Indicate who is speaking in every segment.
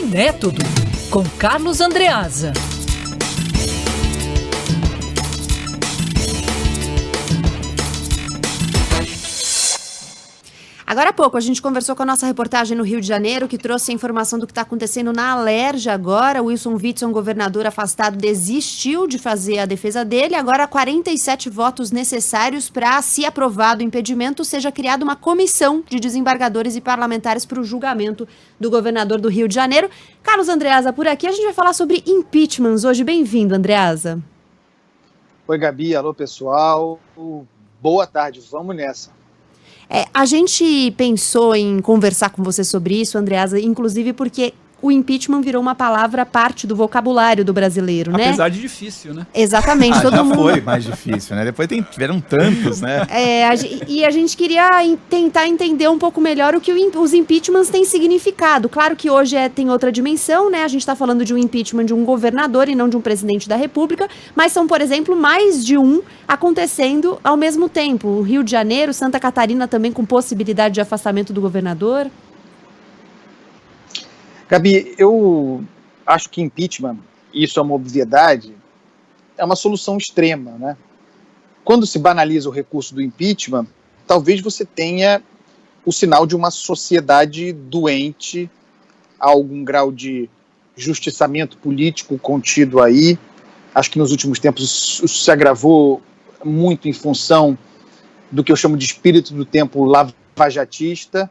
Speaker 1: Método, com Carlos Andreasa.
Speaker 2: Agora há pouco a gente conversou com a nossa reportagem no Rio de Janeiro, que trouxe a informação do que está acontecendo na Alerj agora. O Wilson Witzel, governador afastado, desistiu de fazer a defesa dele. Agora 47 votos necessários para, se aprovado o impedimento, seja criada uma comissão de desembargadores e parlamentares para o julgamento do governador do Rio de Janeiro. Carlos Andreasa, por aqui a gente vai falar sobre impeachments hoje. Bem-vindo, Andreasa.
Speaker 3: Oi, Gabi. Alô, pessoal. Boa tarde. Vamos nessa.
Speaker 2: A gente pensou em conversar com você sobre isso, Andreasa, inclusive porque o impeachment virou uma palavra parte do vocabulário do brasileiro, né?
Speaker 4: Apesar de difícil, né?
Speaker 2: Exatamente. Todo
Speaker 5: já
Speaker 2: mundo...
Speaker 5: foi mais difícil, né? Depois tiveram tantos, né?
Speaker 2: E a gente queria tentar entender um pouco melhor o que os impeachments têm significado. Claro que hoje tem outra dimensão, né? A gente está falando de um impeachment de um governador e não de um presidente da República, mas são, por exemplo, mais de um acontecendo ao mesmo tempo. O Rio de Janeiro, Santa Catarina também com possibilidade de afastamento do governador.
Speaker 3: Gabi, eu acho que impeachment, isso é uma obviedade, é uma solução extrema, né? Quando se banaliza o recurso do impeachment, talvez você tenha o sinal de uma sociedade doente, há algum grau de justiçamento político contido aí. Acho que nos últimos tempos isso se agravou muito em função do que eu chamo de espírito do tempo lavajatista,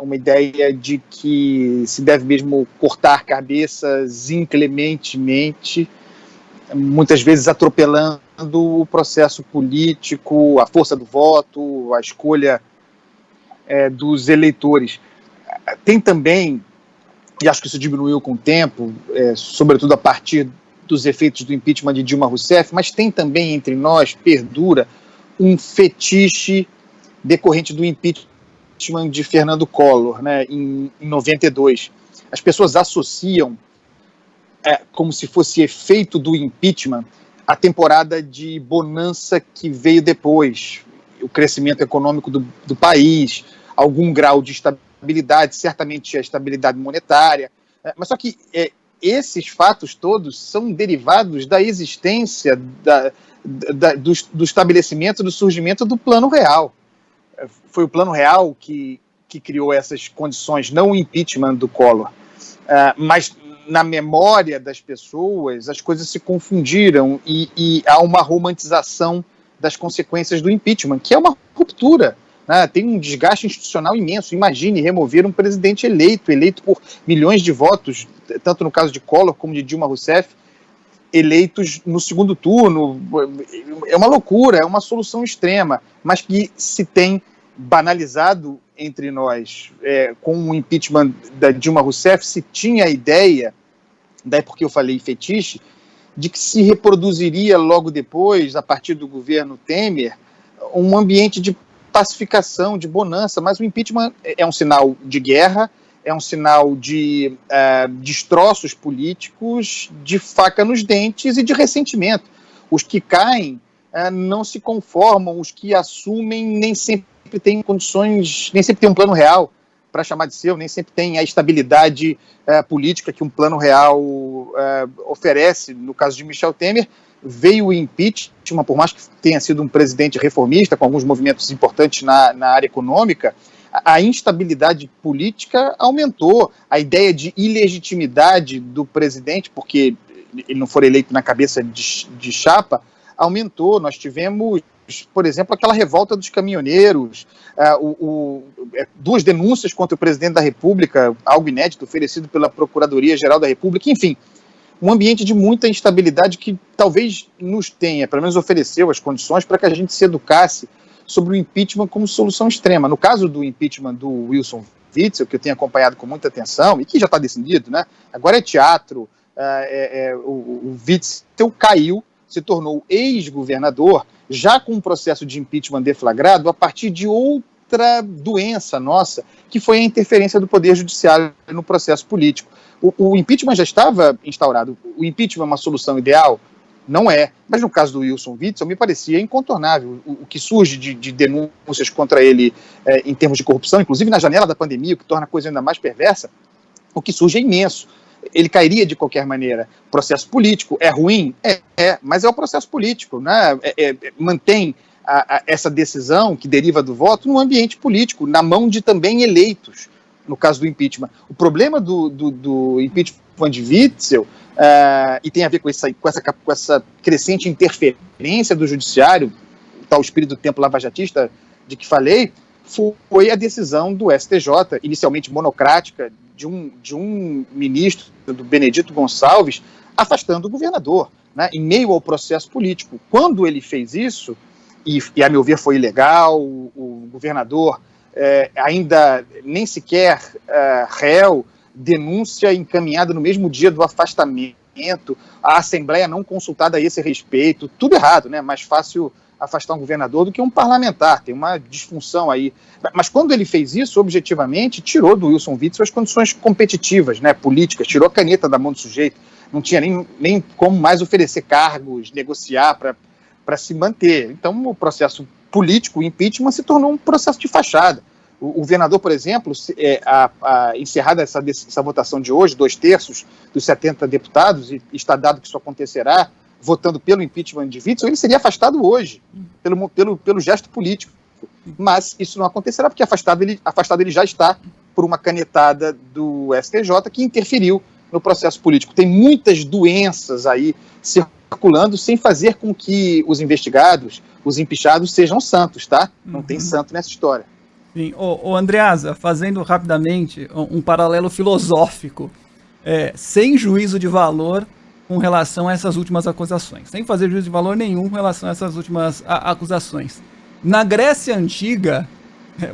Speaker 3: uma ideia de que se deve mesmo cortar cabeças inclementemente, muitas vezes atropelando o processo político, a força do voto, a escolha dos eleitores. Tem também, e acho que isso diminuiu com o tempo, sobretudo a partir dos efeitos do impeachment de Dilma Rousseff, mas tem também entre nós, perdura, um fetiche decorrente do impeachment de Fernando Collor, né, em 92. As pessoas associam, como se fosse efeito do impeachment, a temporada de bonança que veio depois, o crescimento econômico do país, algum grau de estabilidade, certamente a estabilidade monetária, mas só que esses fatos todos são derivados da existência do estabelecimento, do surgimento do Plano Real. Foi o Plano Real que criou essas condições, não o impeachment do Collor. Mas na memória das pessoas, as coisas se confundiram e há uma romantização das consequências do impeachment, que é uma ruptura, né? Tem um desgaste institucional imenso. Imagine remover um presidente eleito por milhões de votos, tanto no caso de Collor como de Dilma Rousseff, eleitos no segundo turno. É uma loucura, é uma solução extrema, mas que se tem banalizado entre nós. Com o impeachment da Dilma Rousseff, se tinha a ideia, daí porque eu falei fetiche, de que se reproduziria logo depois, a partir do governo Temer, um ambiente de pacificação, de bonança, mas o impeachment é um sinal de guerra, é um sinal de destroços políticos, de faca nos dentes e de ressentimento. Os que caem não se conformam, os que assumem nem sempre têm condições, nem sempre têm um plano real para chamar de seu, nem sempre têm a estabilidade política que um plano real oferece. No caso de Michel Temer, veio o impeachment, por mais que tenha sido um presidente reformista, com alguns movimentos importantes na área econômica, a instabilidade política aumentou, a ideia de ilegitimidade do presidente, porque ele não for eleito na cabeça de chapa, aumentou. Nós tivemos, por exemplo, aquela revolta dos caminhoneiros, duas denúncias contra o presidente da República, algo inédito, oferecido pela Procuradoria-Geral da República, enfim, um ambiente de muita instabilidade que talvez nos tenha, pelo menos ofereceu as condições para que a gente se educasse sobre o impeachment como solução extrema. No caso do impeachment do Wilson Witzel, que eu tenho acompanhado com muita atenção, e que já está decidido, né? Agora é teatro, o Witzel caiu, se tornou ex-governador, já com um processo de impeachment deflagrado a partir de outra doença nossa, que foi a interferência do Poder Judiciário no processo político. O impeachment já estava instaurado. O impeachment é uma solução ideal? Não é. Mas no caso do Wilson Witzel, me parecia incontornável. O que surge de denúncias contra ele em termos de corrupção, inclusive na janela da pandemia, o que torna a coisa ainda mais perversa, o que surge é imenso. Ele cairia de qualquer maneira. Processo político é ruim? Mas é o processo político, né? Mantém essa decisão que deriva do voto no ambiente político, na mão de também eleitos, no caso do impeachment. O problema do impeachment de Witzel, e tem a ver com essa crescente interferência do judiciário, o tal espírito do tempo lavajatista de que falei, foi a decisão do STJ, inicialmente monocrática, de um ministro, do Benedito Gonçalves, afastando o governador, né, em meio ao processo político. Quando ele fez isso, e a meu ver foi ilegal, o governador ainda nem sequer réu, denúncia encaminhada no mesmo dia do afastamento, a Assembleia não consultada a esse respeito, tudo errado, né? Mais fácil afastar um governador do que um parlamentar, tem uma disfunção aí. Mas quando ele fez isso, objetivamente, tirou do Wilson Witzel as condições competitivas, né, políticas, tirou a caneta da mão do sujeito, não tinha nem como mais oferecer cargos, negociar para se manter. Então o processo político, o impeachment, se tornou um processo de fachada. O governador, por exemplo, encerrada essa votação de hoje, 2/3 dos 70 deputados, e está dado que isso acontecerá, votando pelo impeachment de Witzel, ele seria afastado hoje, pelo gesto político. Mas isso não acontecerá, porque afastado ele já está por uma canetada do STJ que interferiu no processo político. Tem muitas doenças aí circulando sem fazer com que os investigados, os empichados, sejam santos, tá? Não tem santo nessa história.
Speaker 4: Sim. Ô Andreasa, fazendo rapidamente um paralelo filosófico, sem juízo de valor com relação a essas últimas acusações, sem fazer juízo de valor nenhum com relação a essas últimas acusações. Na Grécia Antiga,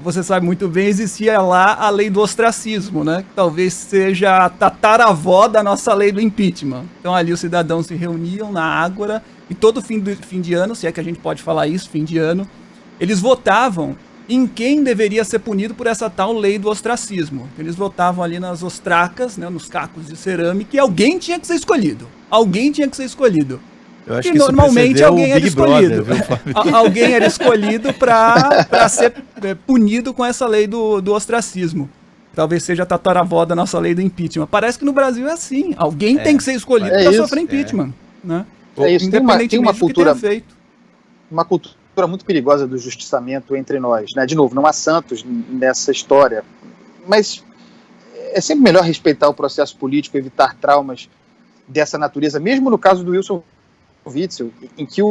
Speaker 4: você sabe muito bem, existia lá a lei do ostracismo, né? Que talvez seja a tataravó da nossa lei do impeachment. Então ali os cidadãos se reuniam na ágora e todo fim de ano, se é que a gente pode falar isso, fim de ano, eles votavam em quem deveria ser punido por essa tal lei do ostracismo. Eles votavam ali nas ostracas, né, nos cacos de cerâmica, e alguém tinha que ser escolhido. Alguém tinha que ser escolhido.
Speaker 5: Eu acho
Speaker 4: e
Speaker 5: que
Speaker 4: normalmente alguém era escolhido.
Speaker 5: Brother,
Speaker 4: alguém era escolhido para ser punido com essa lei do ostracismo. Talvez seja a tataravó da nossa lei do impeachment. Parece que no Brasil é assim. Alguém tem que ser escolhido para sofrer impeachment. Né?
Speaker 3: Isso. Tem uma cultura,
Speaker 4: feito.
Speaker 3: Uma cultura muito perigosa do justiçamento entre nós, né? De novo, não há santos nessa história, mas é sempre melhor respeitar o processo político, evitar traumas dessa natureza, mesmo no caso do Wilson Witzel, em que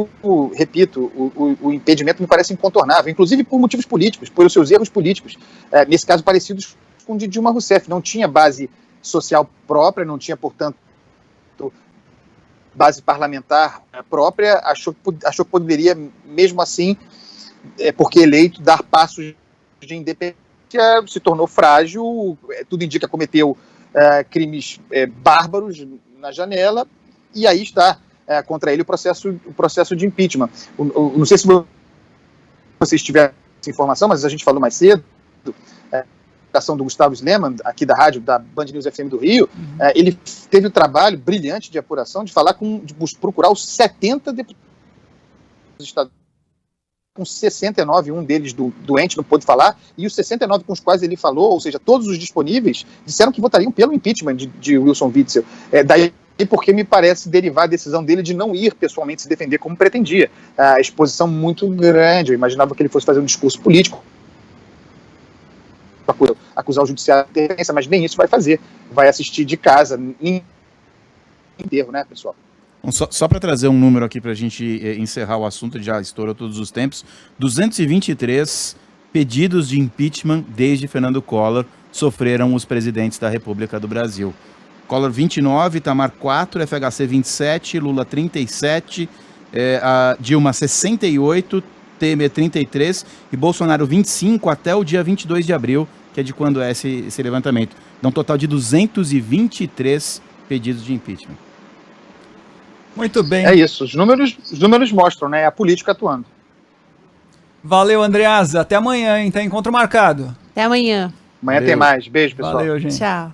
Speaker 3: repito, o impedimento me parece incontornável, inclusive por motivos políticos, por os seus erros políticos, nesse caso parecidos com o de Dilma Rousseff. Não tinha base social própria, não tinha, portanto, base parlamentar própria, achou que poderia, mesmo assim, porque eleito, dar passos de independência, se tornou frágil, tudo indica que cometeu crimes bárbaros na janela, e aí está contra ele o processo de impeachment. Não sei se vocês tiveram essa informação, mas a gente falou mais cedo, a ação do Gustavo Sleman, aqui da rádio, da Band News FM do Rio, ele teve o trabalho brilhante de apuração de falar de procurar os 70 deputados dos Estados Unidos, com 69, um deles doente, não pôde falar, e os 69 com os quais ele falou, ou seja, todos os disponíveis, disseram que votariam pelo impeachment de Wilson Witzel. Daí porque me parece derivar a decisão dele de não ir pessoalmente se defender como pretendia. A exposição muito grande, eu imaginava que ele fosse fazer um discurso político, acusar o judiciário de interferência, mas nem isso vai fazer. Vai assistir de casa, em enterro, né, pessoal?
Speaker 5: Só para trazer um número aqui para a gente encerrar o assunto, já estourou todos os tempos, 223 pedidos de impeachment desde Fernando Collor sofreram os presidentes da República do Brasil. Collor 29, Itamar 4, FHC 27, Lula 37, Dilma 68, Temer 33 e Bolsonaro 25 até o dia 22 de abril, que é de quando é esse levantamento. Dá um total de 223 pedidos de impeachment.
Speaker 4: Muito bem.
Speaker 3: É isso, os números mostram, né, a política atuando.
Speaker 4: Valeu, Andreasa. Até amanhã, hein? Tem encontro marcado.
Speaker 2: Até amanhã.
Speaker 3: Amanhã tem mais. Beijo, pessoal.
Speaker 4: Valeu, gente.
Speaker 2: Tchau.